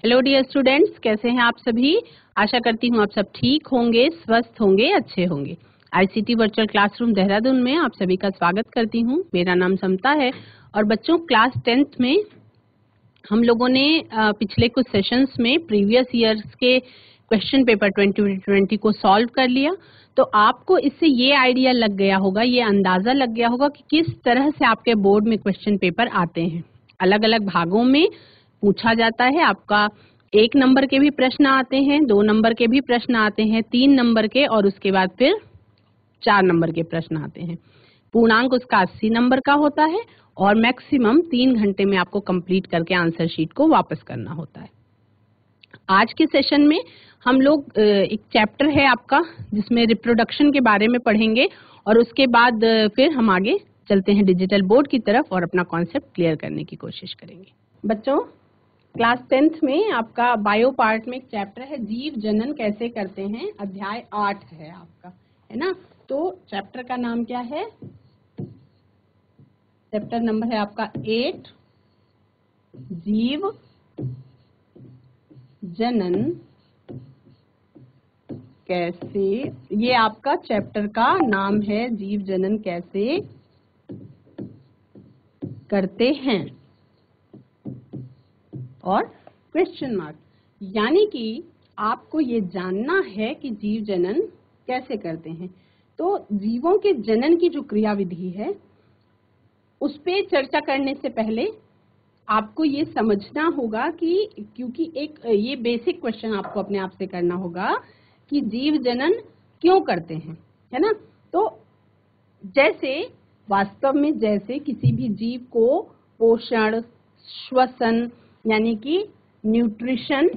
Hello dear students, कैसे हैं आप सभी। आशा करती हूँ आप सब ठीक होंगे, स्वस्थ होंगे, अच्छे होंगे। आईसीटी वर्चुअल क्लासरूम देहरादून में आप सभी का स्वागत करती हूँ। मेरा नाम समता है और बच्चों क्लास 10th में हम लोगों ने पिछले कुछ सेशंस में प्रीवियस ईयर्स के क्वेश्चन पेपर 2020 को सॉल्व कर लिया। तो आपको इससे ये आइडिया लग गया होगा, ये अंदाजा लग गया होगा कि किस तरह से आपके बोर्ड में क्वेश्चन पेपर आते हैं। अलग अलग भागों में पूछा जाता है। आपका 1 नंबर के भी प्रश्न आते हैं, 2 नंबर के भी प्रश्न आते हैं, 3 नंबर के और उसके बाद फिर 4 नंबर के प्रश्न आते हैं। पूर्णांक उसका 80 नंबर का होता है और मैक्सिमम 3 घंटे में आपको कंप्लीट करके आंसर शीट को वापस करना होता है। आज के सेशन में हम लोग एक चैप्टर है आपका जिसमें रिप्रोडक्शन के बारे में पढ़ेंगे और उसके बाद फिर हम आगे चलते हैं डिजिटल बोर्ड की तरफ और अपना कॉन्सेप्ट क्लियर करने की कोशिश करेंगे। बच्चों क्लास 10th में आपका बायो पार्ट में एक चैप्टर है जीव जनन कैसे करते हैं, अध्याय 8 है आपका, है ना। तो चैप्टर का नाम क्या है? चैप्टर नंबर है आपका 8, जीव जनन कैसे। ये आपका चैप्टर का नाम है, जीव जनन कैसे करते हैं और क्वेश्चन मार्क, यानी कि आपको ये जानना है कि जीव जनन कैसे करते हैं। तो जीवों के जनन की जो क्रिया विधि है उस पे चर्चा करने से पहले आपको ये समझना होगा कि क्योंकि एक ये बेसिक क्वेश्चन आपको अपने आप से करना होगा कि जीव जनन क्यों करते हैं, है ना। तो जैसे वास्तव में जैसे किसी भी जीव को पोषण, श्वसन यानी कि न्यूट्रिशन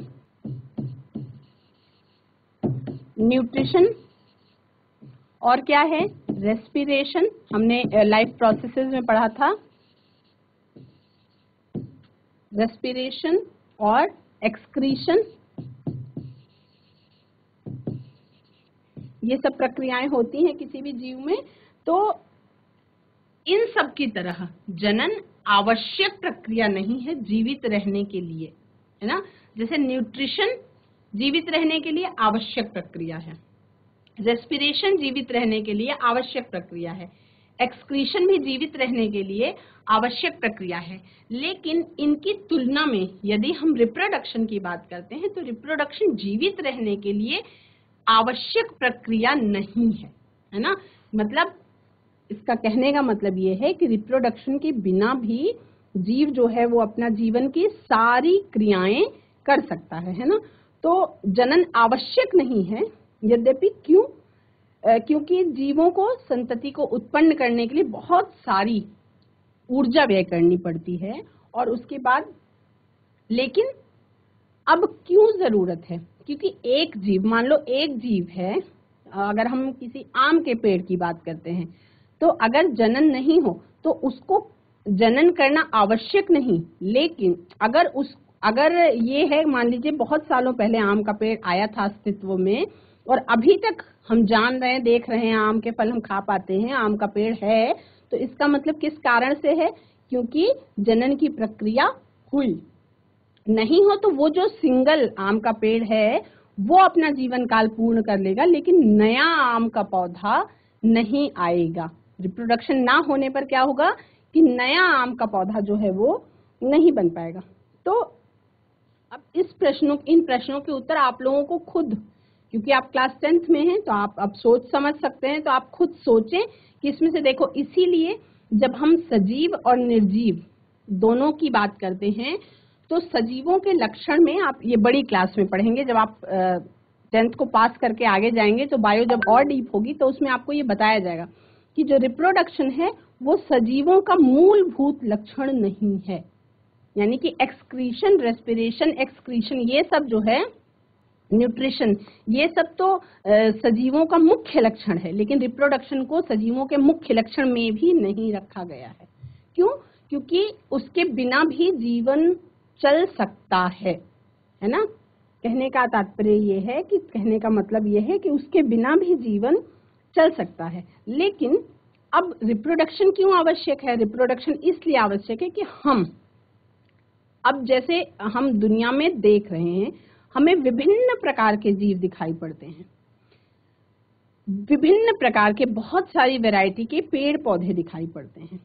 और क्या है, रेस्पिरेशन, हमने लाइफ प्रोसेसेस में पढ़ा था। रेस्पिरेशन और एक्सक्रीशन, ये सब प्रक्रियाएं होती हैं किसी भी जीव में। तो इन सब की तरह जनन आवश्यक प्रक्रिया नहीं है जीवित रहने के लिए, है ना। जैसे न्यूट्रिशन जीवित रहने के लिए आवश्यक प्रक्रिया है, रेस्पिरेशन जीवित रहने के लिए आवश्यक प्रक्रिया है, एक्सक्रीशन भी जीवित रहने के लिए आवश्यक प्रक्रिया है। लेकिन इनकी तुलना में यदि हम रिप्रोडक्शन की बात करते हैं तो रिप्रोडक्शन जीवित रहने के लिए आवश्यक प्रक्रिया नहीं है ना। मतलब इसका कहने का मतलब ये है कि रिप्रोडक्शन के बिना भी जीव जो है वो अपना जीवन की सारी क्रियाएं कर सकता है ना। तो जनन आवश्यक नहीं है, यद्यपि क्योंकि जीवों को संतति को उत्पन्न करने के लिए बहुत सारी ऊर्जा व्यय करनी पड़ती है और उसके बाद, लेकिन अब क्यों जरूरत है? क्योंकि एक जीव, मान लो एक जीव है, अगर हम किसी आम के पेड़ की बात करते हैं तो अगर जनन नहीं हो तो उसको जनन करना आवश्यक नहीं। लेकिन अगर ये है, मान लीजिए बहुत सालों पहले आम का पेड़ आया था अस्तित्व में और अभी तक हम जान रहे हैं, देख रहे हैं, आम के फल हम खा पाते हैं, आम का पेड़ है, तो इसका मतलब किस कारण से है? क्योंकि जनन की प्रक्रिया हुई। नहीं हो तो वो जो सिंगल आम का पेड़ है वो अपना जीवन काल पूर्ण कर लेगा, लेकिन नया आम का पौधा नहीं आएगा। रिप्रोडक्शन ना होने पर क्या होगा कि नया आम का पौधा जो है वो नहीं बन पाएगा। तो अब इन प्रश्नों के उत्तर आप लोगों को खुद, क्योंकि आप क्लास 10th में हैं तो आप अब सोच समझ सकते हैं, तो आप खुद सोचें कि इसमें से देखो। इसीलिए जब हम सजीव और निर्जीव दोनों की बात करते हैं तो सजीवों के लक्षण में आप ये बड़ी क्लास में पढ़ेंगे। जब आप 10th को पास करके आगे जाएंगे तो बायो जब और डीप होगी तो उसमें आपको ये बताया जाएगा कि जो रिप्रोडक्शन है वो सजीवों का मूलभूत लक्षण नहीं है। यानी कि एक्सक्रीशन, रेस्पिरेशन, एक्सक्रीशन, ये सब जो है, न्यूट्रिशन, ये सब तो सजीवों का मुख्य लक्षण है, लेकिन रिप्रोडक्शन को सजीवों के मुख्य लक्षण में भी नहीं रखा गया है। क्यों? क्योंकि उसके बिना भी जीवन चल सकता है ना। कहने का तात्पर्य ये है कि, कहने का मतलब ये है कि उसके बिना भी जीवन चल सकता है। लेकिन अब रिप्रोडक्शन क्यों आवश्यक है? रिप्रोडक्शन इसलिए आवश्यक है कि हम अब जैसे हम दुनिया में देख रहे हैं, हमें विभिन्न प्रकार के जीव दिखाई पड़ते हैं, विभिन्न प्रकार के बहुत सारी वैरायटी के पेड़ पौधे दिखाई पड़ते हैं।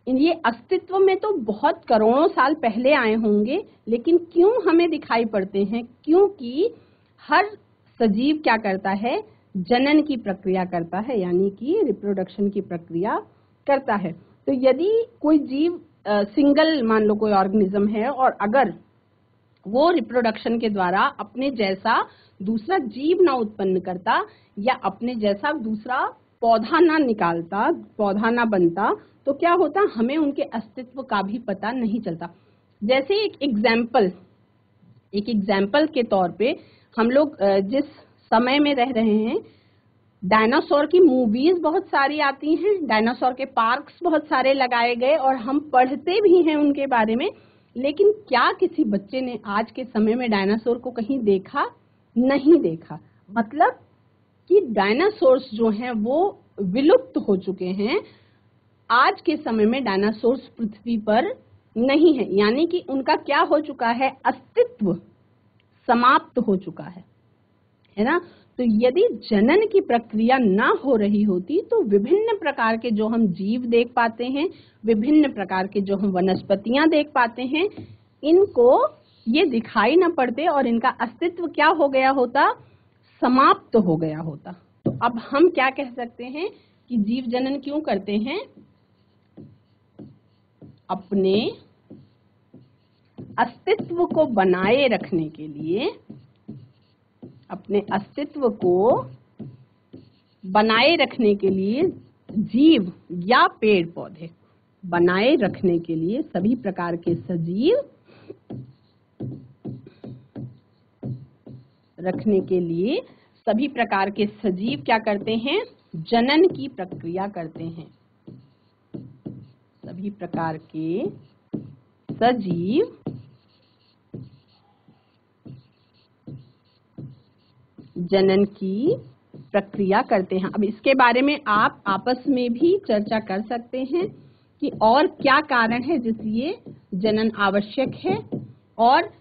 ये अस्तित्व में तो बहुत करोड़ों साल पहले आए होंगे, लेकिन क्यों हमें दिखाई पड़ते हैं? क्योंकि हर सजीव क्या करता है? जनन की प्रक्रिया करता है, यानी कि रिप्रोडक्शन की प्रक्रिया करता है। तो यदि कोई जीव सिंगल, मान लो कोई ऑर्गेनिज्म है, और अगर वो रिप्रोडक्शन के द्वारा अपने जैसा दूसरा जीव ना उत्पन्न करता या अपने जैसा दूसरा पौधा ना निकालता, पौधा ना बनता, तो क्या होता? हमें उनके अस्तित्व का भी पता नहीं चलता। जैसे एक एग्जाम्पल के तौर पे हम लोग जिस समय में रह रहे हैं, डायनासोर की मूवीज बहुत सारी आती हैं, डायनासोर के पार्क्स बहुत सारे लगाए गए और हम पढ़ते भी हैं उनके बारे में, लेकिन क्या किसी बच्चे ने आज के समय में डायनासोर को कहीं देखा? नहीं देखा। मतलब कि डायनासोर्स जो हैं वो विलुप्त हो चुके हैं। आज के समय में डायनासोर्स पृथ्वी पर नहीं है, यानी कि उनका क्या हो चुका है? अस्तित्व समाप्त हो चुका है ना? तो यदि जनन की प्रक्रिया ना हो रही होती तो विभिन्न प्रकार के जो हम जीव देख पाते हैं, विभिन्न प्रकार के जो हम वनस्पतियां देख पाते हैं, इनको ये दिखाई ना पड़ते और इनका अस्तित्व क्या हो गया होता? समाप्त हो गया होता। तो अब हम क्या कह सकते हैं कि जीव जनन क्यों करते हैं? अपने अस्तित्व को बनाए रखने के लिए, अपने अस्तित्व को बनाए रखने के लिए जीव या पेड़ पौधे बनाए रखने के लिए सभी प्रकार के सजीव रखने के लिए सभी प्रकार के सजीव क्या करते हैं? जनन की प्रक्रिया करते हैं। सभी प्रकार के सजीव जनन की प्रक्रिया करते हैं। अब इसके बारे में आप आपस में भी चर्चा कर सकते हैं कि और क्या कारण है जिसलिए जनन आवश्यक है और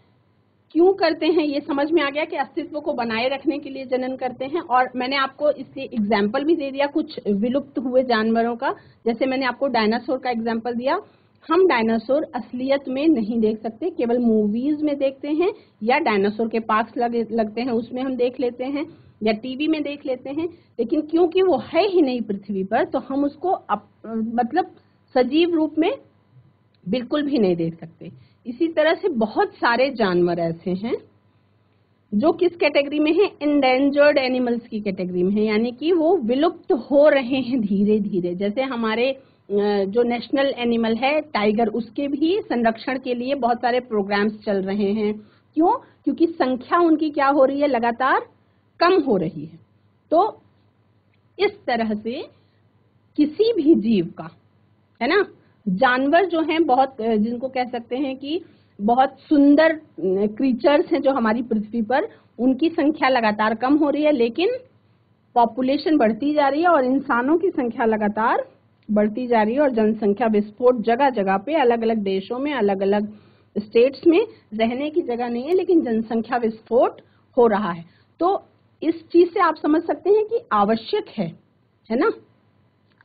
क्यों करते हैं। ये समझ में आ गया कि अस्तित्व को बनाए रखने के लिए जनन करते हैं। और मैंने आपको इससे एग्जाम्पल भी दे दिया कुछ विलुप्त हुए जानवरों का। जैसे मैंने आपको डायनासोर का एग्जाम्पल दिया। हम डायनासोर असलियत में नहीं देख सकते, केवल मूवीज में देखते हैं या डायनासोर के पार्क्स लगते हैं उसमें हम देख लेते हैं या टीवी में देख लेते हैं, लेकिन क्योंकि वो है ही नहीं पृथ्वी पर तो हम उसको मतलब सजीव रूप में बिल्कुल भी नहीं देख सकते। इसी तरह से बहुत सारे जानवर ऐसे हैं जो किस कैटेगरी में है? इंडेंजर्ड एनिमल्स की कैटेगरी में है, यानी कि वो विलुप्त हो रहे हैं धीरे धीरे। जैसे हमारे जो नेशनल एनिमल है टाइगर, उसके भी संरक्षण के लिए बहुत सारे प्रोग्राम्स चल रहे हैं। क्यों? क्योंकि संख्या उनकी क्या हो रही है? लगातार कम हो रही है। तो इस तरह से किसी भी जीव का, है ना, जानवर जो हैं बहुत, जिनको कह सकते हैं कि बहुत सुंदर क्रीचर्स हैं जो हमारी पृथ्वी पर, उनकी संख्या लगातार कम हो रही है, लेकिन पॉपुलेशन बढ़ती जा रही है और इंसानों की संख्या लगातार बढ़ती जा रही है और जनसंख्या विस्फोट जगह जगह पे, अलग अलग देशों में, अलग अलग स्टेट्स में रहने की जगह नहीं है, लेकिन जनसंख्या विस्फोट हो रहा है। तो इस चीज से आप समझ सकते हैं कि आवश्यक है ना,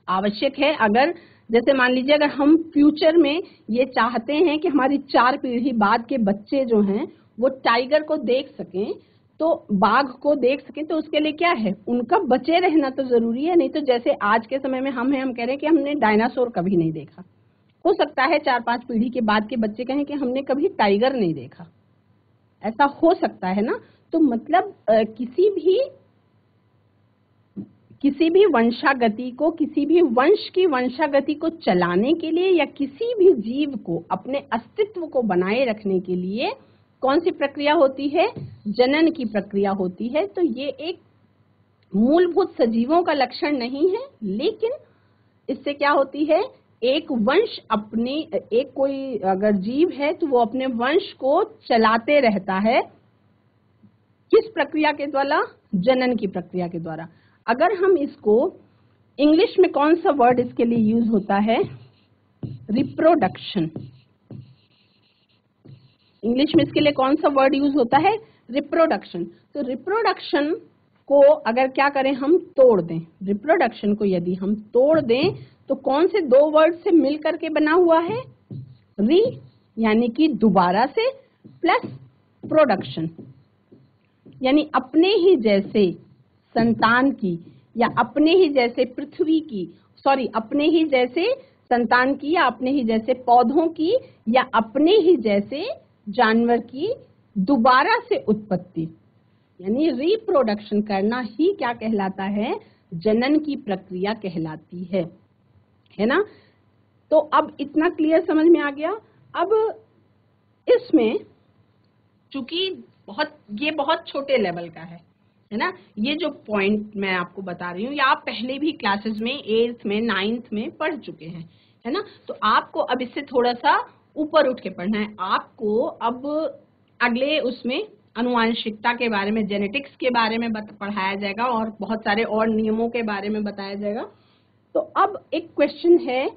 आवश्यक है। अगर जैसे मान लीजिए अगर हम फ्यूचर में ये चाहते हैं कि हमारी 4 पीढ़ी बाद के बच्चे जो हैं वो टाइगर को देख सकें, तो बाघ को देख सकें, तो उसके लिए क्या है? उनका बचे रहना तो जरूरी है। नहीं तो जैसे आज के समय में हम कह रहे हैं कि हमने डायनासोर कभी नहीं देखा, हो सकता है 4-5 पीढ़ी के बाद के बच्चे कहें कि हमने कभी टाइगर नहीं देखा, ऐसा हो सकता है ना। तो मतलब किसी भी वंशागति को, किसी भी वंश की वंशागति को चलाने के लिए या किसी भी जीव को अपने अस्तित्व को बनाए रखने के लिए कौन सी प्रक्रिया होती है? जनन की प्रक्रिया होती है। तो ये एक मूलभूत सजीवों का लक्षण नहीं है, लेकिन इससे क्या होती है? एक वंश एक कोई अगर जीव है तो वो अपने वंश को चलाते रहता है। किस प्रक्रिया के द्वारा? जनन की प्रक्रिया के द्वारा। अगर हम इसको इंग्लिश में कौन सा वर्ड इसके लिए यूज होता है? रिप्रोडक्शन। इंग्लिश में इसके लिए कौन सा वर्ड यूज होता है? रिप्रोडक्शन। तो रिप्रोडक्शन को अगर क्या करें, हम तोड़ दें, रिप्रोडक्शन को यदि हम तोड़ दें तो कौन से दो वर्ड से मिल करके बना हुआ है? री यानी कि दोबारा से, प्लस प्रोडक्शन यानी अपने ही जैसे संतान की या अपने ही जैसे पृथ्वी की, सॉरी अपने ही जैसे संतान की या अपने ही जैसे पौधों की या अपने ही जैसे जानवर की दोबारा से उत्पत्ति, यानी रिप्रोडक्शन करना ही क्या कहलाता है? जनन की प्रक्रिया कहलाती है ना। तो अब इतना क्लियर समझ में आ गया। अब इसमें चूंकि ये बहुत छोटे लेवल का है ना, ये जो पॉइंट मैं आपको बता रही हूँ या आप पहले भी क्लासेस में 8th में 9th में पढ़ चुके हैं, है ना। तो आपको अब इससे थोड़ा सा ऊपर उठ के पढ़ना है। आपको अब अगले उसमें आनुवांशिकता के बारे में, जेनेटिक्स के बारे में पढ़ाया जाएगा और बहुत सारे और नियमों के बारे में बताया जाएगा। तो अब एक क्वेश्चन है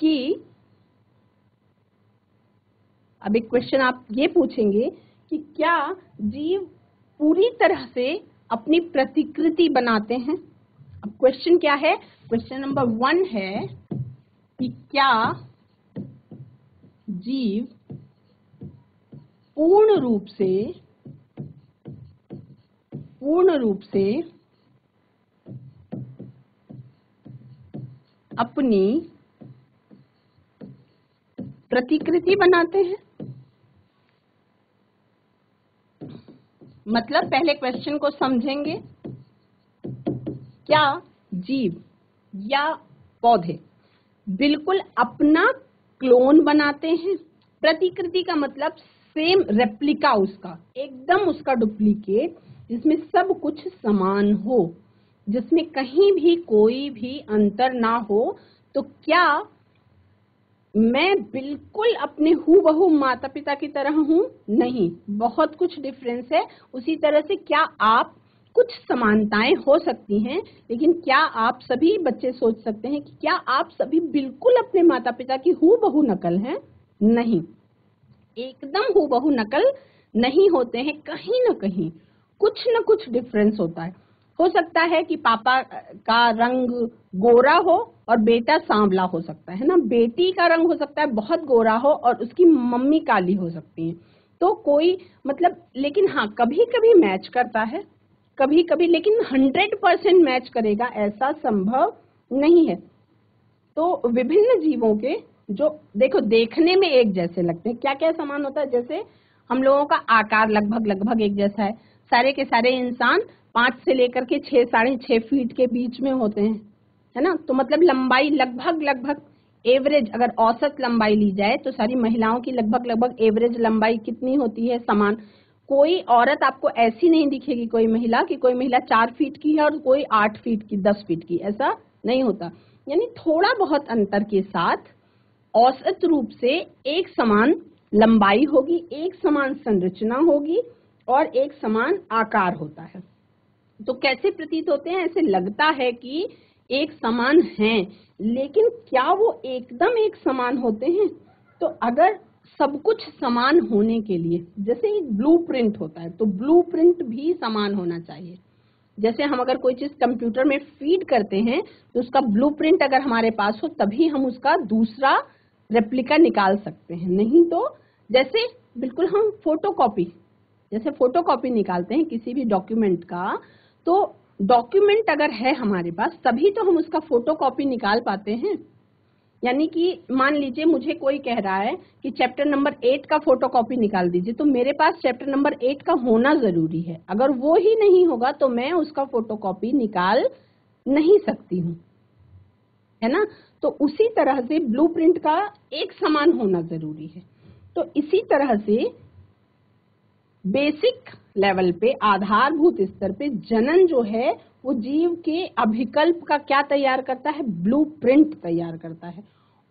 कि अब एक क्वेश्चन आप ये पूछेंगे कि क्या जीव पूरी तरह से अपनी प्रतिकृति बनाते हैं? अब क्वेश्चन क्या है? क्वेश्चन नंबर 1 है कि क्या जीव पूर्ण रूप से अपनी प्रतिकृति बनाते हैं? मतलब पहले क्वेश्चन को समझेंगे, क्या जीव या पौधे बिल्कुल अपना क्लोन बनाते हैं? प्रतिकृति का मतलब सेम रेप्लिका, उसका एकदम उसका डुप्लीकेट, जिसमें सब कुछ समान हो, जिसमें कहीं भी कोई भी अंतर ना हो। तो क्या मैं बिल्कुल अपने हूबहू माता पिता की तरह हूं? नहीं, बहुत कुछ डिफरेंस है। उसी तरह से क्या आप कुछ समानताएं हो सकती हैं, लेकिन क्या आप सभी बच्चे सोच सकते हैं कि क्या आप सभी बिल्कुल अपने माता पिता की हूबहू नकल हैं? नहीं, एकदम हूबहू नकल नहीं होते हैं। कहीं ना कहीं कुछ ना कुछ डिफरेंस होता है। हो सकता है कि पापा का रंग गोरा हो और बेटा सांवला हो सकता है ना, बेटी का रंग हो सकता है बहुत गोरा हो और उसकी मम्मी काली हो सकती है। तो कोई मतलब, लेकिन हाँ कभी कभी मैच करता है, कभी कभी, लेकिन 100% मैच करेगा ऐसा संभव नहीं है। तो विभिन्न जीवों के जो देखो देखने में एक जैसे लगते हैं, क्या क्या समान होता है? जैसे हम लोगों का आकार लगभग एक जैसा है, सारे के सारे इंसान 5 से लेकर के 6 साढ़े 6 फीट के बीच में होते हैं, है ना। तो मतलब लंबाई लगभग एवरेज, अगर औसत लंबाई ली जाए तो सारी महिलाओं की लगभग एवरेज लंबाई कितनी होती है? समान। कोई औरत आपको ऐसी नहीं दिखेगी, कोई महिला कि कोई महिला 4 फीट की है और कोई 8 फीट की, 10 फीट की, ऐसा नहीं होता। यानी थोड़ा बहुत अंतर के साथ औसत रूप से एक समान लंबाई होगी, एक समान संरचना होगी और एक समान आकार होता है। तो कैसे प्रतीत होते हैं? ऐसे लगता है कि एक समान हैं, लेकिन क्या वो एकदम एक समान होते हैं? तो अगर सब कुछ समान होने के लिए, जैसे एक ब्लूप्रिंट होता है, तो ब्लूप्रिंट भी समान होना चाहिए। जैसे हम अगर कोई चीज कंप्यूटर में फीड करते हैं तो उसका ब्लूप्रिंट अगर हमारे पास हो तभी हम उसका दूसरा रेप्लिका निकाल सकते हैं, नहीं तो जैसे बिल्कुल हम जैसे फोटोकॉपी निकालते हैं किसी भी डॉक्यूमेंट का, तो डॉक्यूमेंट अगर है हमारे पास तभी तो हम उसका फोटोकॉपी निकाल पाते हैं। यानी कि मान लीजिए मुझे कोई कह रहा है कि चैप्टर नंबर 8 का फोटोकॉपी निकाल दीजिए, तो मेरे पास चैप्टर नंबर 8 का होना जरूरी है। अगर वो ही नहीं होगा तो मैं उसका फोटोकॉपी निकाल नहीं सकती हूँ, है ना। तो उसी तरह से ब्लूप्रिंट का एक समान होना जरूरी है। तो इसी तरह से बेसिक लेवल पे, आधारभूत स्तर पे जनन जो है वो जीव के अभिकल्प का क्या तैयार करता है? ब्लूप्रिंट तैयार करता है।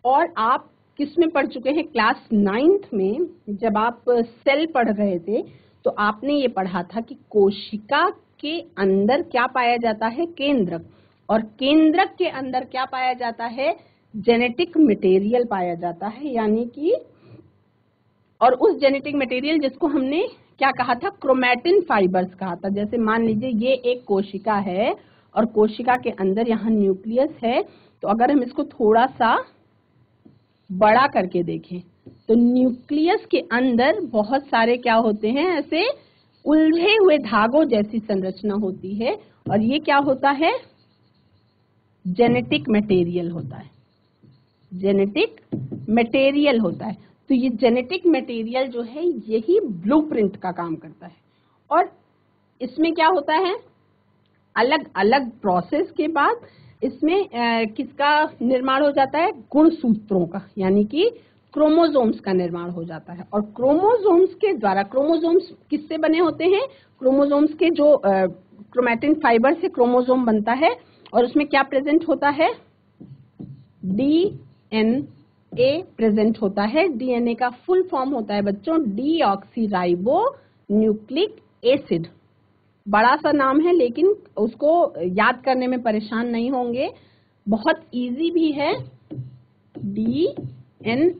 और आप किस में पढ़ चुके हैं? क्लास 9th में जब आप सेल पढ़ रहे थे तो आपने ये पढ़ा था कि कोशिका के अंदर क्या पाया जाता है? केंद्रक। और केंद्रक के अंदर क्या पाया जाता है? जेनेटिक मटेरियल पाया जाता है, यानी कि और उस जेनेटिक मटेरियल जिसको हमने क्या कहा था, क्रोमैटिन फाइबर्स कहा था। जैसे मान लीजिए ये एक कोशिका है और कोशिका के अंदर यहाँ न्यूक्लियस है, तो अगर हम इसको थोड़ा सा बड़ा करके देखें तो न्यूक्लियस के अंदर बहुत सारे क्या होते हैं, ऐसे उलझे हुए धागों जैसी संरचना होती है, और ये क्या होता है, जेनेटिक मटेरियल होता है, जेनेटिक मटेरियल होता है। तो ये जेनेटिक मटेरियल जो है यही ब्लूप्रिंट का काम करता है। और इसमें क्या होता है, अलग अलग प्रोसेस के बाद इसमें किसका निर्माण हो जाता है, गुणसूत्रों का, यानी कि क्रोमोसोम्स का निर्माण हो जाता है। और क्रोमोसोम्स के द्वारा, क्रोमोसोम्स किससे बने होते हैं, क्रोमोसोम्स के जो क्रोमैटिन फाइबर से क्रोमोसोम बनता है, और उसमें क्या प्रेजेंट होता है, डीएनए प्रेजेंट होता है। डीएनए का फुल फॉर्म होता है बच्चों डीऑक्सीराइबो न्यूक्लिक एसिड। बड़ा सा नाम है लेकिन उसको याद करने में परेशान नहीं होंगे, बहुत इजी भी है। डीएनए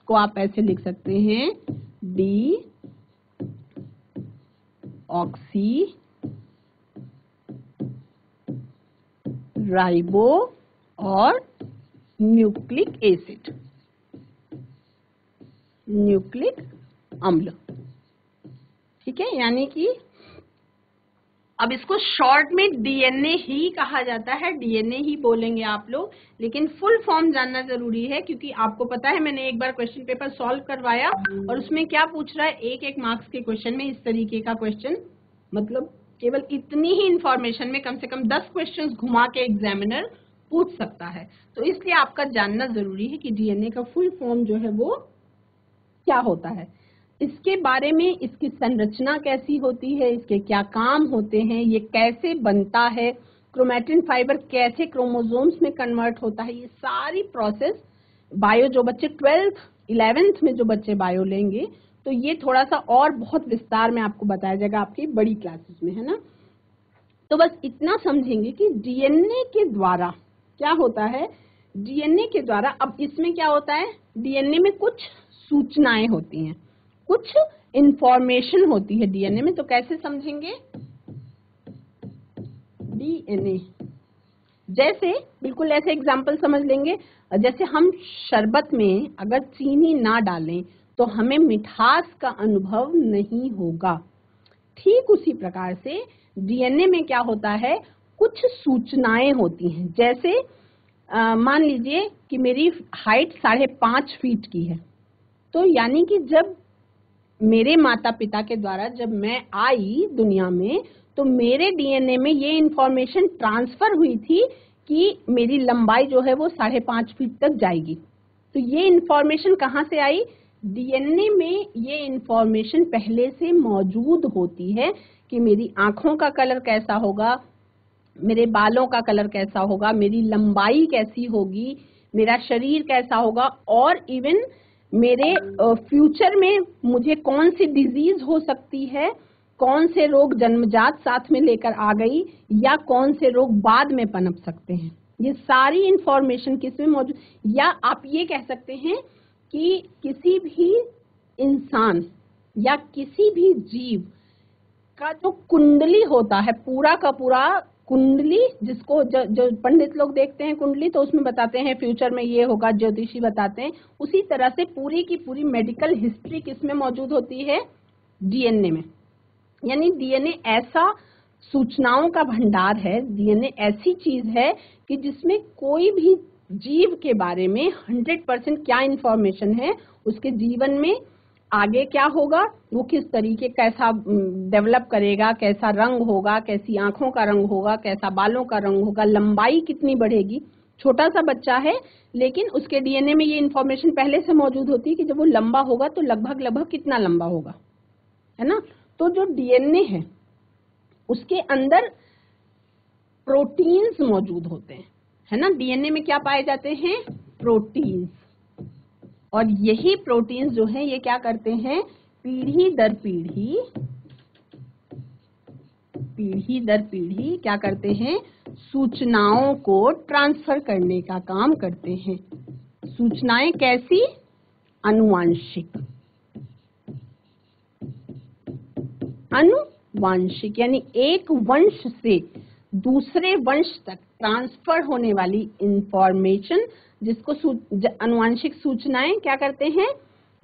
को आप ऐसे लिख सकते हैं, डी ऑक्सी राइबो और न्यूक्लिक एसिड, न्यूक्लिक अम्ल, ठीक है। यानी कि अब इसको शॉर्ट में डीएनए ही कहा जाता है, डीएनए ही बोलेंगे आप लोग, लेकिन फुल फॉर्म जानना जरूरी है, क्योंकि आपको पता है मैंने एक बार क्वेश्चन पेपर सॉल्व करवाया और उसमें क्या पूछ रहा है, एक एक मार्क्स के क्वेश्चन में इस तरीके का क्वेश्चन, मतलब केवल इतनी ही इंफॉर्मेशन में कम से कम 10 क्वेश्चंस घुमा के एग्जामिनर पूछ सकता है। तो इसलिए आपका जानना जरूरी है कि डीएनए का फुल फॉर्म जो है वो क्या होता है, इसके बारे में, इसकी संरचना कैसी होती है, इसके क्या काम होते हैं, ये कैसे बनता है, क्रोमैटिन फाइबर कैसे क्रोमोसोम्स में कन्वर्ट होता है, ये सारी प्रोसेस बायो, जो बच्चे 12th 11th में जो बच्चे बायो लेंगे तो ये थोड़ा सा और बहुत विस्तार में आपको बताया जाएगा आपकी बड़ी क्लासेस में, है ना। तो बस इतना समझेंगे कि डीएनए के द्वारा क्या होता है, डीएनए के द्वारा, अब इसमें क्या होता है, डीएनए में कुछ सूचनाएं होती हैं, कुछ इंफॉर्मेशन होती है डीएनए में। तो कैसे समझेंगे, डीएनए जैसे, बिल्कुल ऐसे एग्जांपल समझ लेंगे, जैसे हम शरबत में अगर चीनी ना डालें तो हमें मिठास का अनुभव नहीं होगा, ठीक उसी प्रकार से डीएनए में क्या होता है, कुछ सूचनाएं होती हैं। जैसे मान लीजिए कि मेरी हाइट 5.5 फीट की है, तो यानी कि जब मेरे माता पिता के द्वारा जब मैं आई दुनिया में तो मेरे डीएनए में ये इंफॉर्मेशन ट्रांसफर हुई थी कि मेरी लंबाई जो है वो 5.5 फीट तक जाएगी। तो ये इंफॉर्मेशन कहाँ से आई, डीएनए में ये इंफॉर्मेशन पहले से मौजूद होती है कि मेरी आंखों का कलर कैसा होगा, मेरे बालों का कलर कैसा होगा, मेरी लंबाई कैसी होगी, मेरा शरीर कैसा होगा, और इवन मेरे फ्यूचर में मुझे कौन सी डिजीज हो सकती है, कौन से रोग जन्मजात साथ में लेकर आ गई, या कौन से रोग बाद में पनप सकते हैं, ये सारी इंफॉर्मेशन किसमें मौजूद। या आप ये कह सकते हैं कि किसी भी इंसान या किसी भी जीव का जो कुंडली होता है, पूरा का पूरा कुंडली, जिसको जो पंडित लोग देखते हैं कुंडली तो उसमें बताते हैं फ्यूचर में ये होगा, ज्योतिषी बताते हैं, उसी तरह से पूरी की पूरी मेडिकल हिस्ट्री किसमें मौजूद होती है, डीएनए में। यानी डीएनए ऐसा सूचनाओं का भंडार है, डीएनए ऐसी चीज है कि जिसमें कोई भी जीव के बारे में 100% क्या इंफॉर्मेशन है, उसके जीवन में आगे क्या होगा, वो किस तरीके कैसा डेवलप करेगा, कैसा रंग होगा, कैसी आंखों का रंग होगा, कैसा बालों का रंग होगा, लंबाई कितनी बढ़ेगी। छोटा सा बच्चा है लेकिन उसके डीएनए में ये इंफॉर्मेशन पहले से मौजूद होती है कि जब वो लंबा होगा तो लगभग कितना लंबा होगा, है ना। तो जो डीएनए है उसके अंदर प्रोटीन्स मौजूद होते हैं, है ना। डीएनए में क्या पाए जाते हैं, प्रोटीन्स, और यही प्रोटीन्स जो है ये क्या करते हैं, पीढ़ी दर पीढ़ी क्या करते हैं, सूचनाओं को ट्रांसफर करने का काम करते हैं। सूचनाएं कैसी, अनुवांशिक। अनुवांशिक यानी एक वंश से दूसरे वंश तक ट्रांसफर होने वाली इंफॉर्मेशन, जिसको अनुवांशिक सूचनाएं क्या करते हैं,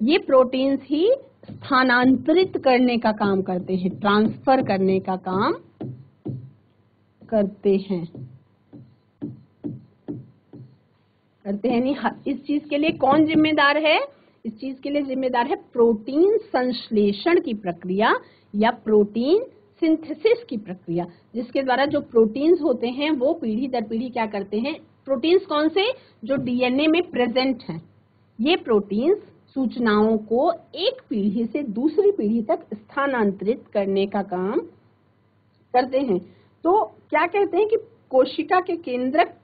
ये प्रोटीन्स ही स्थानांतरित करने का काम करते हैं, ट्रांसफर करने का काम करते हैं। यानी इस चीज के लिए कौन जिम्मेदार है? इस चीज के लिए जिम्मेदार है प्रोटीन संश्लेषण की प्रक्रिया या प्रोटीन सिंथेसिस की प्रक्रिया, जिसके द्वारा जो प्रोटीन्स होते हैं वो पीढ़ी दर पीढ़ी क्या करते हैं, प्रोटीन्स कौन से, जो डीएनए में प्रेजेंट हैं, ये प्रोटीन्स सूचनाओं को एक पीढ़ी से दूसरी पीढ़ी तक स्थानांतरित करने का काम करते हैं। तो क्या कहते हैं कि कोशिका के केंद्रक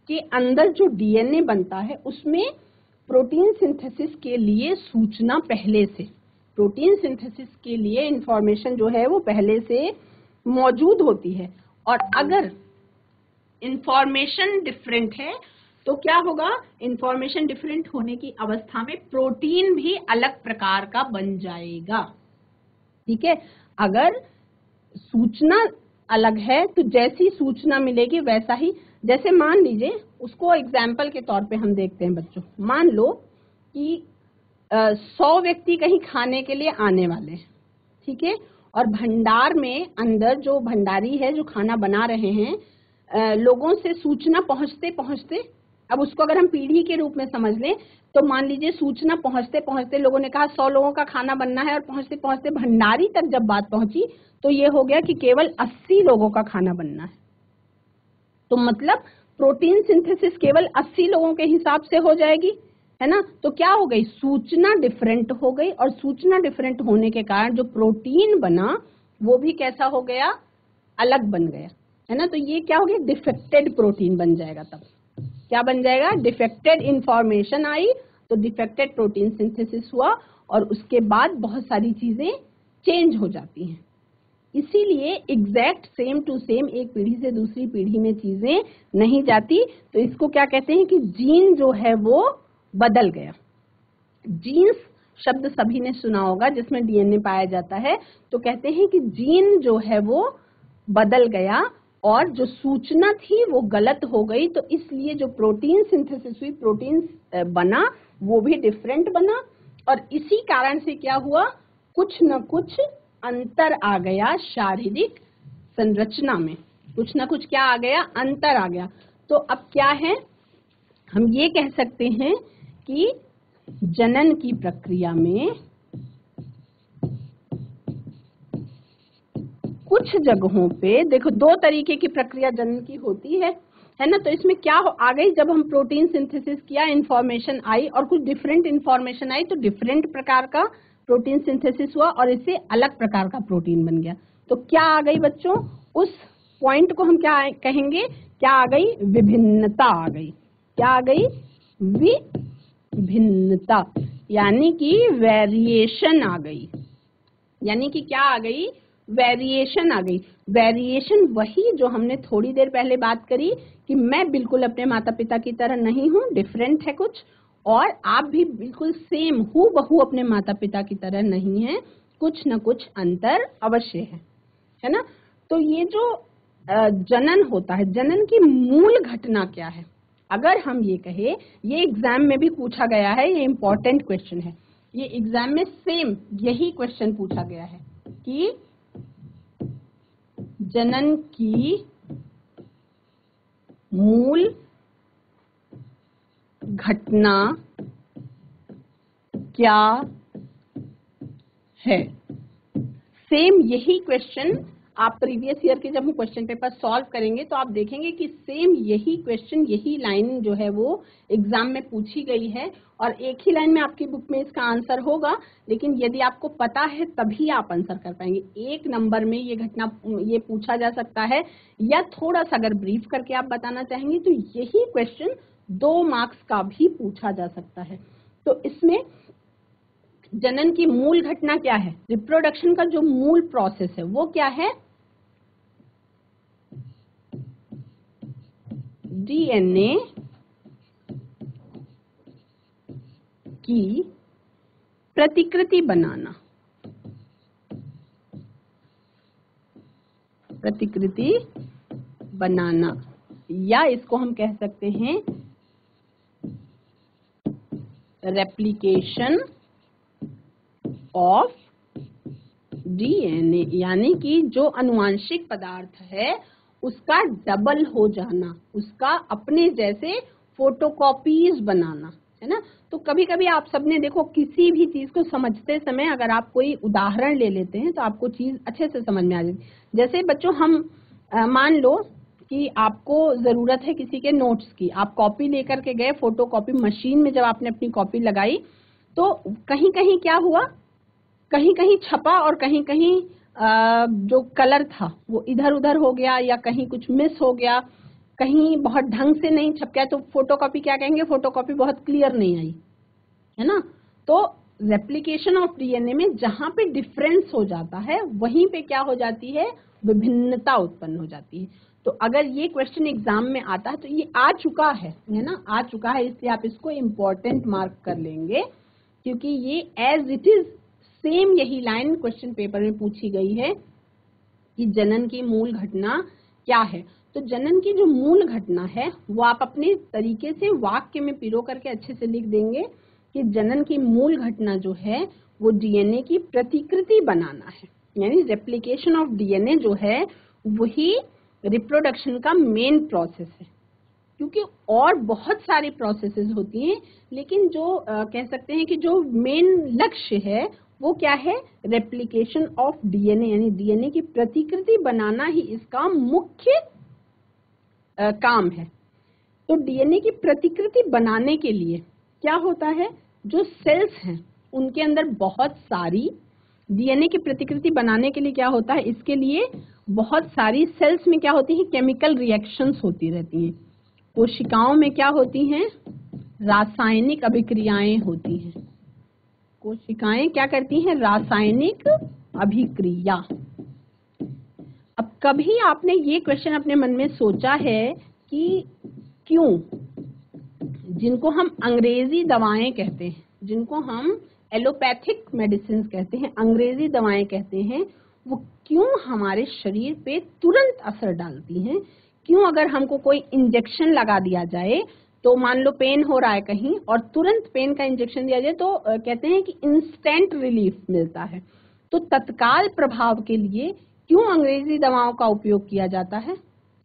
के अंदर जो डीएनए बनता है उसमें प्रोटीन सिंथेसिस के लिए सूचना पहले से, प्रोटीन सिंथेसिस के लिए इंफॉर्मेशन जो है वो पहले से मौजूद होती है। और अगर इंफॉर्मेशन डिफरेंट है तो क्या होगा, इंफॉर्मेशन डिफरेंट होने की अवस्था में प्रोटीन भी अलग प्रकार का बन जाएगा। ठीक है, अगर सूचना अलग है तो जैसी सूचना मिलेगी वैसा ही, जैसे मान लीजिए, उसको एग्जाम्पल के तौर पे हम देखते हैं बच्चों, मान लो कि 100 व्यक्ति कहीं खाने के लिए आने वाले हैं, ठीक है, और भंडार में अंदर जो भंडारी है जो खाना बना रहे हैं, लोगों से सूचना पहुंचते पहुंचते, अब उसको अगर हम पीढ़ी के रूप में समझ लें तो मान लीजिए सूचना पहुंचते पहुंचते लोगों ने कहा 100 लोगों का खाना बनना है, और पहुंचते पहुंचते भंडारी तक जब बात पहुंची तो ये हो गया कि केवल 80 लोगों का खाना बनना है। तो मतलब प्रोटीन सिंथेसिस केवल 80 लोगों के हिसाब से हो जाएगी, है ना। तो क्या हो गई, सूचना डिफरेंट हो गई, और सूचना डिफरेंट होने के कारण जो प्रोटीन बना वो भी कैसा हो गया, अलग बन गया, है ना। तो ये क्या हो गया, डिफेक्टेड प्रोटीन बन जाएगा। तब क्या बन जाएगा, डिफेक्टेड इंफॉर्मेशन आई तो डिफेक्टेड प्रोटीन सिंथेसिस हुआ, और उसके बाद बहुत सारी चीजें चेंज हो जाती हैं। इसीलिए एग्जैक्ट सेम टू सेम एक पीढ़ी से दूसरी पीढ़ी में चीजें नहीं जाती। तो इसको क्या कहते हैं कि जीन जो है वो बदल गया। जीन्स शब्द सभी ने सुना होगा, जिसमें डीएनए पाया जाता है। तो कहते हैं कि जीन जो है वो बदल गया, और जो सूचना थी वो गलत हो गई। तो इसलिए जो प्रोटीन सिंथेसिस हुई, प्रोटीन बना, वो भी डिफरेंट बना, और इसी कारण से क्या हुआ, कुछ न कुछ अंतर आ गया शारीरिक संरचना में, कुछ न कुछ क्या आ गया, अंतर आ गया। तो अब क्या है, हम ये कह सकते हैं कि जनन की प्रक्रिया में कुछ जगहों पे देखो, 2 तरीके की प्रक्रिया जनन की होती है ना। तो इसमें क्या आ गई, जब हम प्रोटीन सिंथेसिस किया, इंफॉर्मेशन आई और कुछ डिफरेंट इंफॉर्मेशन आई, तो डिफरेंट प्रकार का प्रोटीन सिंथेसिस हुआ और इससे अलग प्रकार का प्रोटीन बन गया। तो क्या आ गई बच्चों, उस पॉइंट को हम क्या कहेंगे, क्या आ गई, विभिन्नता आ गई। क्या आ गई, विभिन्नता, यानी कि वेरिएशन आ गई। यानी कि क्या आ गई, वेरिएशन आ गई। वेरिएशन वही जो हमने थोड़ी देर पहले बात करी कि मैं बिल्कुल अपने माता पिता की तरह नहीं हूँ, डिफरेंट है कुछ, और आप भी बिल्कुल सेम हूबहू अपने माता पिता की तरह नहीं है, कुछ न कुछ अंतर अवश्य है ना। तो ये जो जनन होता है, जनन की मूल घटना क्या है, अगर हम ये कहे, ये एग्जाम में भी पूछा गया है, ये इंपॉर्टेंट क्वेश्चन है, ये एग्जाम में सेम यही क्वेश्चन पूछा गया है कि जनन की मूल घटना क्या है। सेम यही क्वेश्चन आप प्रीवियस ईयर के जब हम क्वेश्चन पेपर सॉल्व करेंगे तो आप देखेंगे कि सेम यही क्वेश्चन, यही लाइन जो है वो एग्जाम में पूछी गई है, और एक ही लाइन में आपकी बुक में इसका आंसर होगा, लेकिन यदि आपको पता है तभी आप आंसर कर पाएंगे। 1 नंबर में ये घटना ये पूछा जा सकता है, या थोड़ा सा अगर ब्रीफ करके आप बताना चाहेंगे तो यही क्वेश्चन 2 मार्क्स का भी पूछा जा सकता है। तो इसमें जनन की मूल घटना क्या है, रिप्रोडक्शन का जो मूल प्रोसेस है वो क्या है, डीएनए की प्रतिकृति बनाना, प्रतिकृति बनाना, या इसको हम कह सकते हैं रेप्लिकेशन ऑफ डीएनए, यानी कि जो अनुवांशिक पदार्थ है उसका डबल हो जाना, उसका अपने जैसे फोटोकॉपीज बनाना, है ना। तो कभी कभी आप सबने देखो किसी भी चीज को समझते समय अगर आप कोई उदाहरण ले लेते हैं तो आपको चीज अच्छे से समझ में आ जाती है। जैसे बच्चों हम मान लो कि आपको जरूरत है किसी के नोट्स की, आप कॉपी लेकर के गए, फोटोकॉपी मशीन में जब आपने अपनी कॉपी लगाई तो कहीं कहीं क्या हुआ, कहीं कहीं छपा और कहीं कहीं जो कलर था वो इधर उधर हो गया, या कहीं कुछ मिस हो गया, कहीं बहुत ढंग से नहीं छप गया, तो फोटोकॉपी क्या कहेंगे, फोटोकॉपी बहुत क्लियर नहीं आई, है ना। तो रेप्लिकेशन ऑफ डीएनए में जहां पे डिफरेंस हो जाता है वहीं पे क्या हो जाती है, विभिन्नता उत्पन्न हो जाती है। तो अगर ये क्वेश्चन एग्जाम में आता है तो ये आ चुका है ना, आ चुका है, इसलिए आप इसको इम्पोर्टेंट मार्क कर लेंगे, क्योंकि ये एज इट इज सेम यही लाइन क्वेश्चन पेपर में पूछी गई है कि जनन की मूल घटना क्या है। तो जनन की जो मूल घटना है वो आप अपने तरीके से वाक्य में पिरो करके अच्छे से लिख देंगे कि जनन की मूल घटना जो है वो डीएनए की प्रतिकृति बनाना है, यानी रेप्लिकेशन ऑफ डीएनए जो है वही रिप्रोडक्शन का मेन प्रोसेस है। क्योंकि और बहुत सारी प्रोसेसेस होती हैं, लेकिन जो कह सकते हैं कि जो मेन लक्ष्य है वो क्या है, रेप्लिकेशन ऑफ डीएनए, यानी डीएनए की प्रतिकृति बनाना ही इसका मुख्य काम है। तो डीएनए की प्रतिकृति बनाने के लिए क्या होता है, जो सेल्स हैं उनके अंदर बहुत सारी, डीएनए की प्रतिकृति बनाने के लिए क्या होता है, इसके लिए बहुत सारी सेल्स में क्या होती है, केमिकल रिएक्शंस होती रहती हैं। कोशिकाओं में क्या होती हैं, रासायनिक अभिक्रियाएं होती हैं। कोशिकाएं क्या करती हैं, रासायनिक अभिक्रिया। अब कभी आपने ये क्वेश्चन अपने मन में सोचा है कि क्यों जिनको हम अंग्रेजी दवाएं कहते हैं, जिनको हम एलोपैथिक मेडिसिन कहते हैं, अंग्रेजी दवाएं कहते हैं, वो क्यों हमारे शरीर पे तुरंत असर डालती हैं? क्यों अगर हमको कोई इंजेक्शन लगा दिया जाए तो मान लो पेन हो रहा है कहीं और तुरंत पेन का इंजेक्शन दिया जाए तो कहते हैं कि इंस्टेंट रिलीफ मिलता है। तो तत्काल प्रभाव के लिए क्यों अंग्रेजी दवाओं का उपयोग किया जाता है?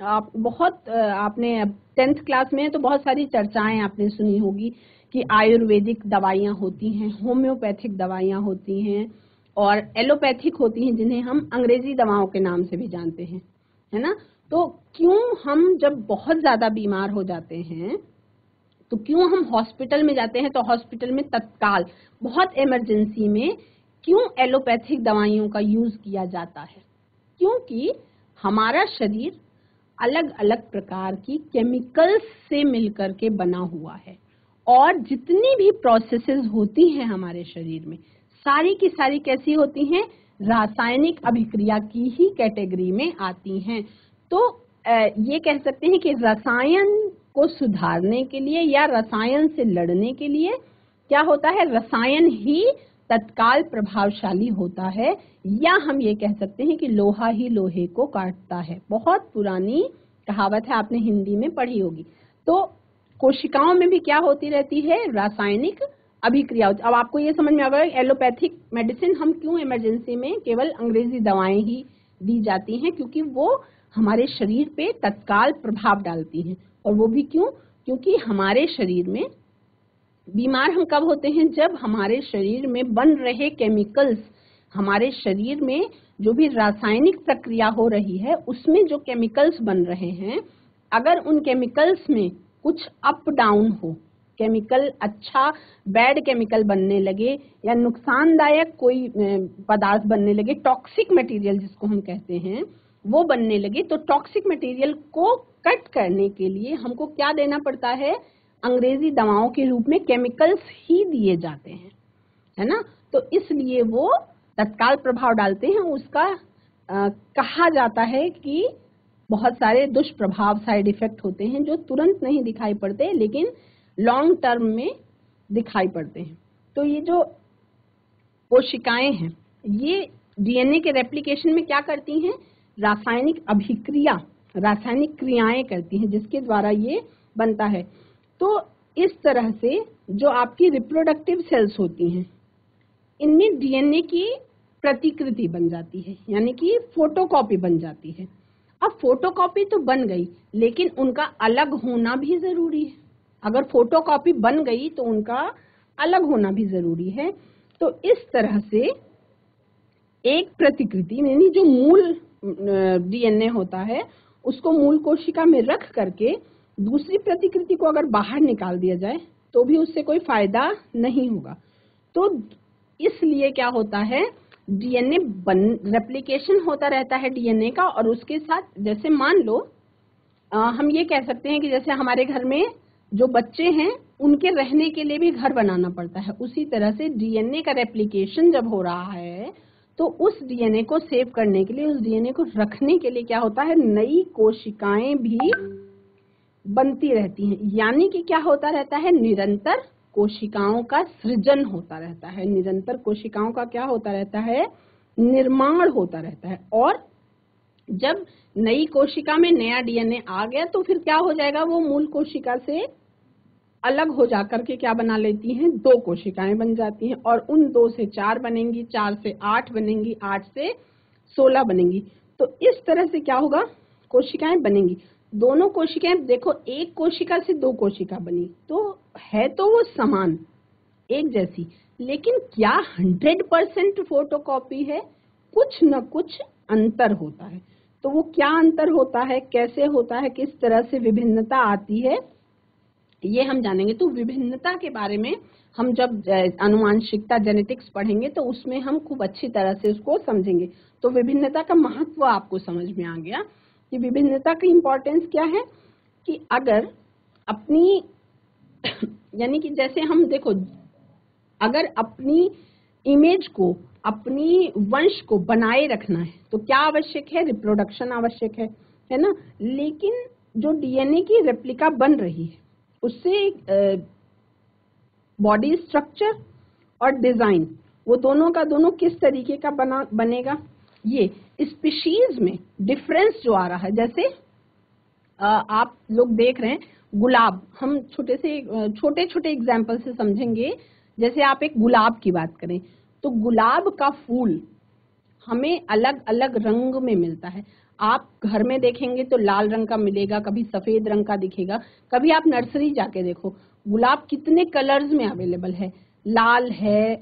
आप बहुत आपने 10th क्लास में तो बहुत सारी चर्चाएं आपने सुनी होगी कि आयुर्वेदिक दवाइयां होती हैं, होम्योपैथिक दवाइयां होती हैं और एलोपैथिक होती हैं, जिन्हें हम अंग्रेजी दवाओं के नाम से भी जानते हैं, है ना। तो क्यों हम जब बहुत ज्यादा बीमार हो जाते हैं तो क्यों हम हॉस्पिटल में जाते हैं, तो हॉस्पिटल में तत्काल बहुत इमरजेंसी में क्यों एलोपैथिक दवाइयों का यूज किया जाता है? क्योंकि हमारा शरीर अलग अलग प्रकार की केमिकल्स से मिलकर के बना हुआ है और जितनी भी प्रोसेसेस होती हैं हमारे शरीर में सारी की सारी कैसी होती हैं, रासायनिक अभिक्रिया की ही कैटेगरी में आती हैं। तो ये कह सकते हैं कि रसायन को सुधारने के लिए या रसायन से लड़ने के लिए क्या होता है, रसायन ही तत्काल प्रभावशाली होता है, या हम ये कह सकते हैं कि लोहा ही लोहे को काटता है। बहुत पुरानी कहावत है, आपने हिंदी में पढ़ी होगी। तो कोशिकाओं में भी क्या होती रहती है, रासायनिक अभिक्रिया। अब आपको ये समझ में आ गया एलोपैथिक मेडिसिन हम क्यों इमरजेंसी में केवल अंग्रेजी दवाएं ही दी जाती हैं, क्योंकि वो हमारे शरीर पे तत्काल प्रभाव डालती हैं। और वो भी क्यों, क्योंकि हमारे शरीर में बीमार हम कब होते हैं, जब हमारे शरीर में बन रहे केमिकल्स, हमारे शरीर में जो भी रासायनिक प्रक्रिया हो रही है उसमें जो केमिकल्स बन रहे हैं, अगर उन केमिकल्स में कुछ अप डाउन हो, केमिकल अच्छा बैड केमिकल बनने लगे या नुकसानदायक कोई पदार्थ बनने लगे, टॉक्सिक मटेरियल जिसको हम कहते हैं वो बनने लगे, तो टॉक्सिक मटेरियल को कट करने के लिए हमको क्या देना पड़ता है, अंग्रेजी दवाओं के रूप में केमिकल्स ही दिए जाते हैं, है ना। तो इसलिए वो तत्काल प्रभाव डालते हैं। उसका कहा जाता है कि बहुत सारे दुष्प्रभाव, साइड इफेक्ट होते हैं जो तुरंत नहीं दिखाई पड़ते लेकिन लॉन्ग टर्म में दिखाई पड़ते हैं। तो ये जो कोशिकाएं हैं, ये डीएनए के रेप्लिकेशन में क्या करती हैं? रासायनिक अभिक्रिया, रासायनिक क्रियाएं करती हैं जिसके द्वारा ये बनता है। तो इस तरह से जो आपकी रिप्रोडक्टिव सेल्स होती हैं, इनमें डीएनए की प्रतिकृति बन जाती है, यानी कि फोटोकॉपी बन जाती है। अब फोटोकॉपी तो बन गई, लेकिन उनका अलग होना भी जरूरी है। अगर फोटोकॉपी बन गई तो उनका अलग होना भी जरूरी है। तो इस तरह से एक प्रतिकृति, यानी जो मूल डीएनए होता है उसको मूल कोशिका में रख करके दूसरी प्रतिकृति को अगर बाहर निकाल दिया जाए तो भी उससे कोई फायदा नहीं होगा। तो इसलिए क्या होता है, डीएनए रेप्लिकेशन होता रहता है डीएनए का, और उसके साथ जैसे मान लो हम ये कह सकते हैं कि जैसे हमारे घर में जो बच्चे हैं उनके रहने के लिए भी घर बनाना पड़ता है, उसी तरह से डीएनए का रेप्लिकेशन जब हो रहा है तो उस डीएनए को सेव करने के लिए, उस डीएनए को रखने के लिए क्या होता है, नई कोशिकाएं भी बनती रहती हैं। यानी कि क्या होता रहता है, निरंतर कोशिकाओं का सृजन होता रहता है, निरंतर कोशिकाओं का क्या होता रहता है, निर्माण होता रहता है। और जब नई कोशिका में नया डीएनए आ गया तो फिर क्या हो जाएगा, वो मूल कोशिका से अलग हो जाकर के क्या बना लेती हैं, दो कोशिकाएं बन जाती हैं, और उन 2 से 4 बनेंगी, 4 से 8 बनेंगी, 8 से 16 बनेंगी। तो इस तरह से क्या होगा, कोशिकाएं बनेंगी। दोनों कोशिकाएं देखो, एक कोशिका से 2 कोशिका बनी तो है तो वो समान, एक जैसी, लेकिन क्या 100% फोटोकॉपी है? कुछ न कुछ अंतर होता है। तो वो क्या अंतर होता है, कैसे होता है, किस तरह से विभिन्नता आती है, ये हम जानेंगे। तो विभिन्नता के बारे में हम जब आनुवांशिकता जेनेटिक्स पढ़ेंगे तो उसमें हम खूब अच्छी तरह से उसको समझेंगे। तो विभिन्नता का महत्व आपको समझ में आ गया कि विभिन्नता की इम्पोर्टेंस क्या है, कि अगर अपनी यानी कि जैसे हम देखो, अगर अपनी इमेज को, अपनी वंश को बनाए रखना है तो क्या आवश्यक है, रिप्रोडक्शन आवश्यक है ना। लेकिन जो डीएनए की रेप्लिका बन रही है उससे बॉडी स्ट्रक्चर और डिजाइन, वो दोनों का दोनों किस तरीके का बनेगा, ये स्पीशीज में डिफरेंस जो आ रहा है। जैसे आप लोग देख रहे हैं गुलाब, हम छोटे छोटे एग्जाम्पल से समझेंगे। जैसे आप एक गुलाब की बात करें तो गुलाब का फूल हमें अलग अलग रंग में मिलता है। आप घर में देखेंगे तो लाल रंग का मिलेगा, कभी सफेद रंग का दिखेगा, कभी आप नर्सरी जाके देखो गुलाब कितने कलर्स में अवेलेबल है, लाल है,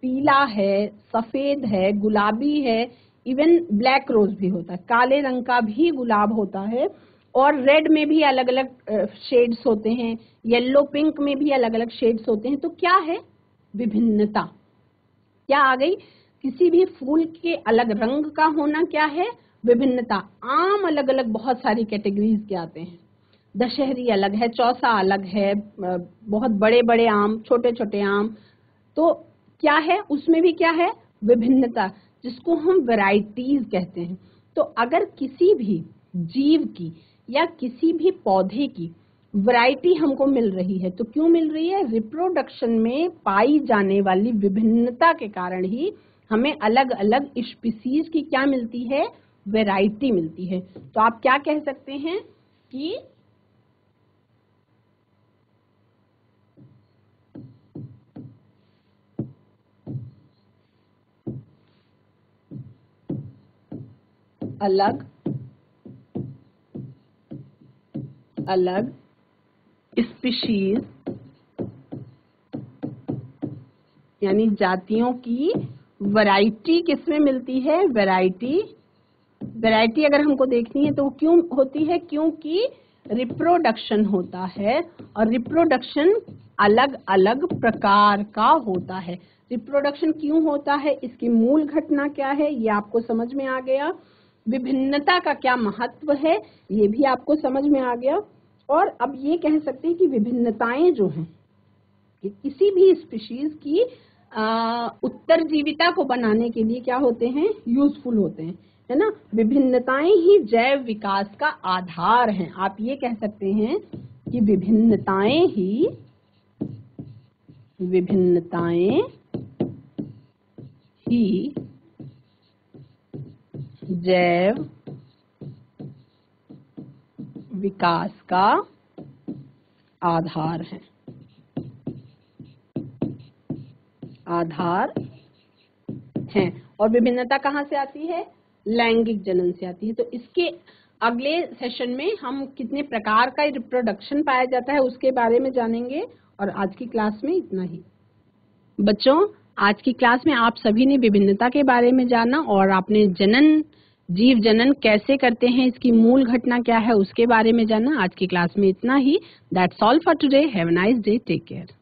पीला है, सफेद है, गुलाबी है, इवन ब्लैक रोज भी होता है, काले रंग का भी गुलाब होता है, और रेड में भी अलग अलग शेड्स होते हैं, येलो पिंक में भी अलग अलग शेड्स होते हैं। तो क्या है, विभिन्नता क्या आ गई, किसी भी फूल के अलग रंग का होना क्या है, विभिन्नता। आम अलग अलग बहुत सारी कैटेगरीज के आते हैं, दशहरी अलग है, चौसा अलग है, बहुत बड़े बड़े आम, छोटे छोटे आम, तो क्या है उसमें भी क्या है, विभिन्नता, जिसको हम वैरायटीज कहते हैं। तो अगर किसी भी जीव की या किसी भी पौधे की वैरायटी हमको मिल रही है तो क्यों मिल रही है, रिप्रोडक्शन में पाई जाने वाली विभिन्नता के कारण ही हमें अलग अलग स्पीसीज की क्या मिलती है, वैरायटी मिलती है। तो आप क्या कह सकते हैं कि अलग अलग स्पीशीज यानी जातियों की वैरायटी किसमें मिलती है, वैरायटी अगर हमको देखनी है तो क्यों होती है, क्योंकि रिप्रोडक्शन होता है, और रिप्रोडक्शन अलग अलग प्रकार का होता है। रिप्रोडक्शन क्यों होता है, इसकी मूल घटना क्या है, ये आपको समझ में आ गया। विभिन्नता का क्या महत्व है, ये भी आपको समझ में आ गया। और अब ये कह सकते हैं कि विभिन्नताएं जो हैं किसी भी स्पीशीज की उत्तरजीविता को बनाने के लिए क्या होते हैं, यूजफुल होते हैं, है ना। विभिन्नताएं ही जैव विकास का आधार हैं। आप ये कह सकते हैं कि विभिन्नताएं ही जैव विकास का आधार है, आधार है। और विभिन्नता कहाँ से आती है? लैंगिक जनन से आती है। तो इसके अगले सेशन में हम कितने प्रकार का रिप्रोडक्शन पाया जाता है उसके बारे में जानेंगे। और आज की क्लास में इतना ही। बच्चों, आज की क्लास में आप सभी ने विभिन्नता के बारे में जाना और आपने जनन, जीव जनन कैसे करते हैं, इसकी मूल घटना क्या है उसके बारे में जाना। आज की क्लास में इतना ही। That's all for today. Have a nice day. Take care.